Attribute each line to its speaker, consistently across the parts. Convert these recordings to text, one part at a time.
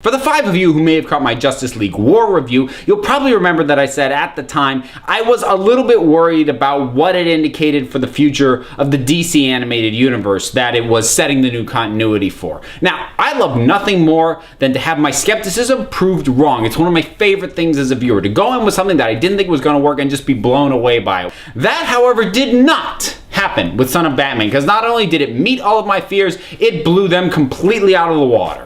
Speaker 1: For the 5 of you who may have caught my Justice League War review, you'll probably remember that I said at the time I was a little bit worried about what it indicated for the future of the DC animated universe that it was setting the new continuity for. Now, I love nothing more than to have my skepticism proved wrong. It's one of my favorite things as a viewer, to go in with something that I didn't think was going to work and just be blown away by it. That, however, did not happen with Son of Batman, because not only did it meet all of my fears, it blew them completely out of the water.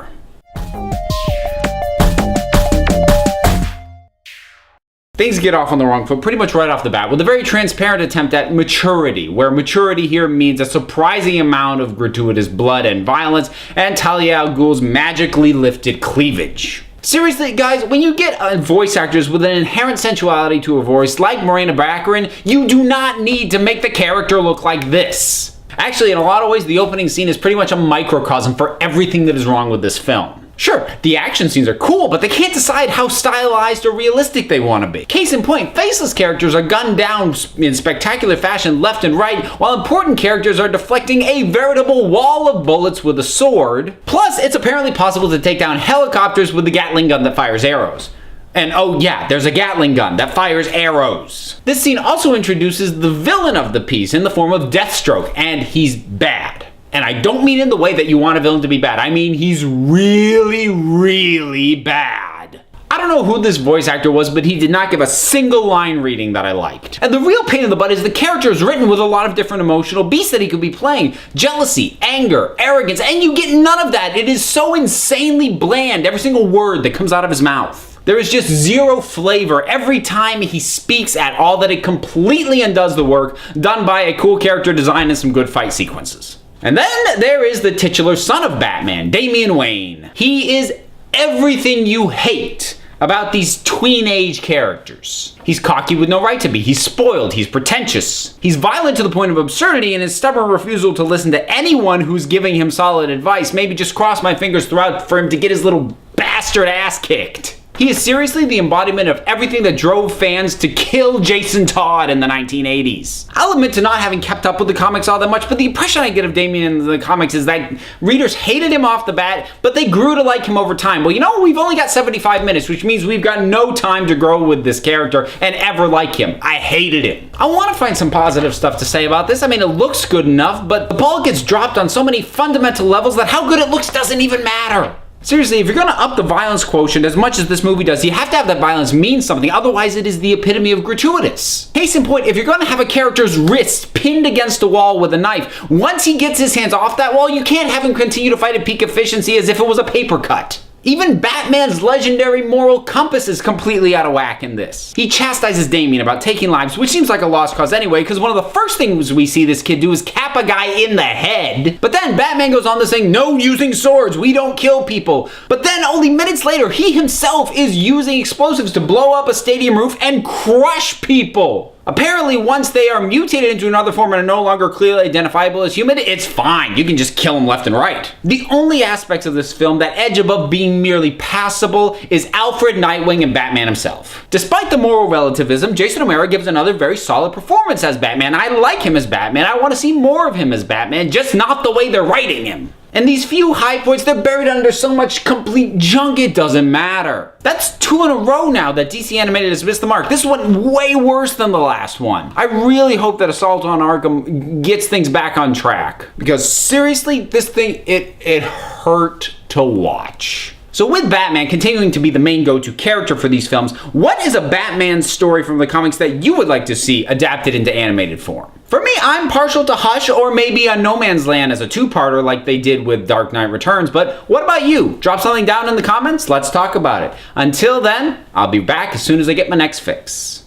Speaker 1: Things get off on the wrong foot pretty much right off the bat with a very transparent attempt at maturity, where maturity here means a surprising amount of gratuitous blood and violence and Talia al Ghul's magically lifted cleavage. Seriously, guys, when you get voice actors with an inherent sensuality to a voice like Morena Baccarin, you do not need to make the character look like this. Actually, in a lot of ways, the opening scene is pretty much a microcosm for everything that is wrong with this film. Sure, the action scenes are cool, but they can't decide how stylized or realistic they want to be. Case in point, faceless characters are gunned down in spectacular fashion left and right, while important characters are deflecting a veritable wall of bullets with a sword. Plus, it's apparently possible to take down helicopters with the Gatling gun that fires arrows. And oh yeah, there's a Gatling gun that fires arrows. This scene also introduces the villain of the piece in the form of Deathstroke, and he's bad. And I don't mean in the way that you want a villain to be bad. I mean he's really, really bad. I don't know who this voice actor was, but he did not give a single line reading that I liked. And the real pain in the butt is the character is written with a lot of different emotional beasts that he could be playing. Jealousy, anger, arrogance, and you get none of that. It is so insanely bland, every single word that comes out of his mouth. There is just zero flavor every time he speaks at all, that it completely undoes the work done by a cool character design and some good fight sequences. And then there is the titular son of Batman, Damian Wayne. He is everything you hate about these tween-age characters. He's cocky with no right to be. He's spoiled. He's pretentious. He's violent to the point of absurdity, and his stubborn refusal to listen to anyone who's giving him solid advice. Maybe just cross my fingers throughout for him to get his little bastard ass kicked. He is seriously the embodiment of everything that drove fans to kill Jason Todd in the 1980s. I'll admit to not having kept up with the comics all that much, but the impression I get of Damian in the comics is that readers hated him off the bat, but they grew to like him over time. Well, you know, we've only got 75 minutes, which means we've got no time to grow with this character and ever like him. I hated him. I want to find some positive stuff to say about this. I mean, it looks good enough, but the ball gets dropped on so many fundamental levels that how good it looks doesn't even matter. Seriously, if you're going to up the violence quotient as much as this movie does, you have to have that violence mean something, otherwise it is the epitome of gratuitous. Case in point, if you're going to have a character's wrist pinned against a wall with a knife, once he gets his hands off that wall, you can't have him continue to fight at peak efficiency as if it was a paper cut. Even Batman's legendary moral compass is completely out of whack in this. He chastises Damian about taking lives, which seems like a lost cause anyway, because one of the first things we see this kid do is cap a guy in the head. But then Batman goes on to say, no using swords, we don't kill people. But then only minutes later, he himself is using explosives to blow up a stadium roof and crush people. Apparently, once they are mutated into another form and are no longer clearly identifiable as human, it's fine. You can just kill them left and right. The only aspects of this film that edge above being merely passable is Alfred, Nightwing, and Batman himself. Despite the moral relativism, Jason O'Mara gives another very solid performance as Batman. I like him as Batman. I want to see more of him as Batman, just not the way they're writing him. And these few high points, they're buried under so much complete junk, it doesn't matter. That's 2 in a row now that DC Animated has missed the mark. This one way worse than the last one. I really hope that Assault on Arkham gets things back on track. Because seriously, this thing, it hurt to watch. So with Batman continuing to be the main go-to character for these films, what is a Batman story from the comics that you would like to see adapted into animated form? For me, I'm partial to Hush or maybe a No Man's Land as a two-parter like they did with Dark Knight Returns, but what about you? Drop something down in the comments, let's talk about it. Until then, I'll be back as soon as I get my next fix.